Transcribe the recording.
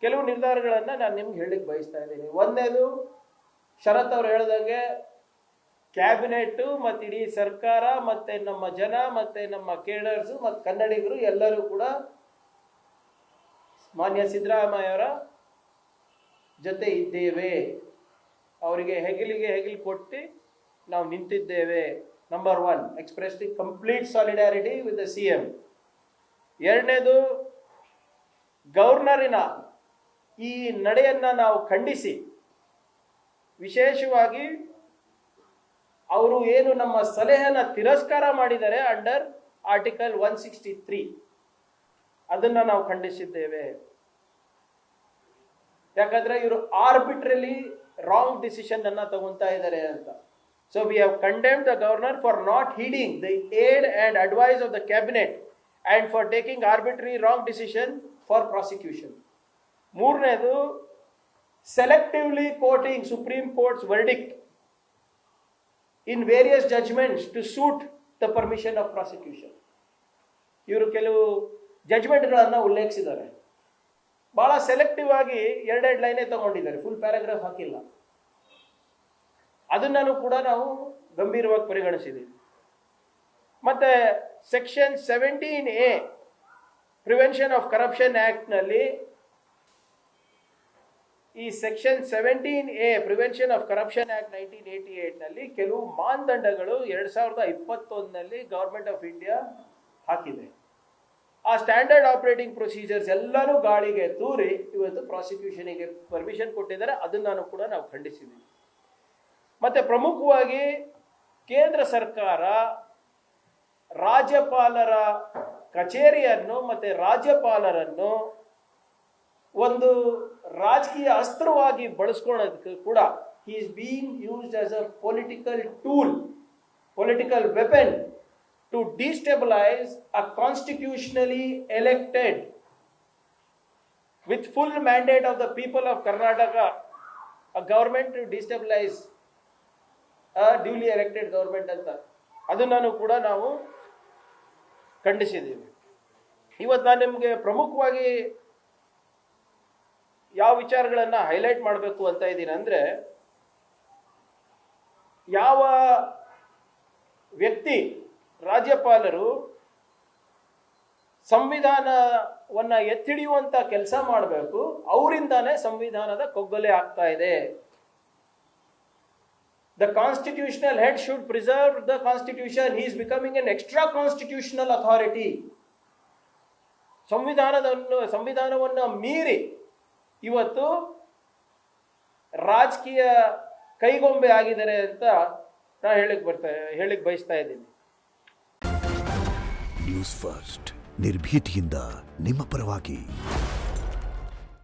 ಕೆಲವು ನಿರ್ಧಾರಗಳನ್ನು ನಾನು ನಿಮ್ಗೆ ಹೇಳಲಿಕ್ಕೆ ಬಯಸ್ತಾ ಇದ್ದೀನಿ. ಒಂದನೇದು, ಶರತ್ ಅವ್ರು ಹೇಳ್ದಂಗೆ ಕ್ಯಾಬಿನೆಟ್ ಮತ್ತು ಇಡೀ ಸರ್ಕಾರ ಮತ್ತು ನಮ್ಮ ಜನ ಮತ್ತು ನಮ್ಮ ಕೇಡರ್ಸು ಮತ್ತು ಕನ್ನಡಿಗರು ಎಲ್ಲರೂ ಕೂಡ ಮಾನ್ಯ ಸಿದ್ದರಾಮಯ್ಯವರ ಜೊತೆ ಇದ್ದೇವೆ. ಅವರಿಗೆ ಹೆಗಲಿಗೆ ಹೆಗಲು ಕೊಟ್ಟು ನಾವು ನಿಂತಿದ್ದೇವೆ. Number 1, express the complete solidarity with the CM. ಎರಡನೇದು, ಗವರ್ನರಿನ ಈ ನಡೆಯನ್ನು ನಾವು ಖಂಡಿಸಿ, ವಿಶೇಷವಾಗಿ ಅವರು ಏನು ನಮ್ಮ ಸಲಹೆಯನ್ನು ತಿರಸ್ಕಾರ ಮಾಡಿದ್ದಾರೆ ಅಂಡರ್ ಆರ್ಟಿಕಲ್ 163, ಅದನ್ನು ನಾವು ಖಂಡಿಸಿದ್ದೇವೆ. ಯಾಕಂದ್ರೆ ಇವರು ಆರ್ಬಿಟ್ರಲಿ ರಾಂಗ್ ಡಿಸಿಷನ್ ಅನ್ನ ತಗೊಂತಾ ಇದ್ದಾರೆ ಅಂತ. So we have condemned the governor for not heeding the aid and advise of the cabinet and for taking arbitrary wrong decision for prosecution. ಮೂರನೇದು, selectively quoting supreme court's verdict in various judgments to suit the permission of prosecution. ಇವರು ಕೆಲವು ಜಡ್ಜ್ಮೆಂಟ್ಗಳನ್ನು ಉಲ್ಲೇಖಿಸಿದ್ದಾರೆ. ಬಹಳ selective ಆಗಿ ಎರಡೆರಡು ಲೈನೇ ತಗೊಂಡಿದ್ದಾರೆ, full paragraph ಹಾಕಿಲ್ಲ. ಅದನ್ನು ಕೂಡ ನಾವು ಗಂಭೀರವಾಗಿ ಪರಿಗಣಿಸಿದ್ದೀವಿ. ಮತ್ತೆ section 17A prevention of corruption ಆಕ್ಟ್ನಲ್ಲಿ, ಈ section 17A prevention of corruption act 1988ನಲ್ಲಿ ಕೆಲವು ಮಾನದಂಡಗಳು 2021ನಲ್ಲಿ ಗವರ್ಮೆಂಟ್ ಆಫ್ ಇಂಡಿಯಾ ಹಾಕಿದೆ. ಆ ಸ್ಟ್ಯಾಂಡರ್ಡ್ ಆಪರೇಟಿಂಗ್ ಪ್ರೊಸೀಜರ್ಸ್ ಎಲ್ಲರೂ ಗಾಳಿಗೆ ತೂರಿ ಇವತ್ತು ಪ್ರಾಸಿಕ್ಯೂಷನಿಗೆ ಪರ್ಮಿಷನ್ ಕೊಟ್ಟಿದ್ದಾರೆ. ಅದನ್ನು ಕೂಡ ನಾವು ಖಂಡಿಸಿದ್ದೀವಿ. ಮತ್ತೆ ಪ್ರಮುಖವಾಗಿ ಕೇಂದ್ರ ಸರ್ಕಾರ ರಾಜ್ಯಪಾಲರ ಕಚೇರಿಯನ್ನು ಮತ್ತು ರಾಜ್ಯಪಾಲರನ್ನು ಒಂದು ರಾಜಕೀಯ ಅಸ್ತ್ರವಾಗಿ ಬಳಸ್ಕೊಳ್ಳೋದಕ್ಕೆ ಕೂಡ he is being used as a political tool, political weapon to destabilize a constitutionally elected, with full mandate of the people of Karnataka, a government to destabilize a duly elected government ಅಂತ ಅದನ್ನು ಕೂಡ ನಾವು ಖಂಡಿಸಿದ್ದೀವಿ. ಇವತ್ತು ನಾನು ನಿಮಗೆ ಪ್ರಮುಖವಾಗಿ ಯಾವ ವಿಚಾರಗಳನ್ನು ಹೈಲೈಟ್ ಮಾಡಬೇಕು ಅಂತ ಇದ್ದೀನಿ ಅಂದರೆ, ಯಾವ ವ್ಯಕ್ತಿ ರಾಜ್ಯಪಾಲರು ಸಂವಿಧಾನವನ್ನು ಎತ್ತಿಡಿಯುವಂಥ ಕೆಲಸ ಮಾಡಬೇಕು, ಅವರಿಂದಾನೇ ಸಂವಿಧಾನದ ಕೊಗ್ಗಲೆ ಆಗ್ತಾ ಇದೆ. The constitutional head should preserve the constitution. He is becoming N extra constitutional authority. ಸಂವಿಧಾನವನ್ನು ಮೀರಿ ಇವತ್ತು ರಾಜಕೀಯ ಕೈಗೊಂಬೆ ಆಗಿದ್ದಾರೆ ಅಂತ ನಾನು ಹೇಳಿಕ್ ಬಯಸ್ತಾ ಇದ್ದೀನಿ. ನ್ಯೂಸ್ ಫಸ್ಟ್, ನಿರ್ಭೀತಿಯಿಂದ ನಿಮ್ಮ ಪರವಾಗಿ.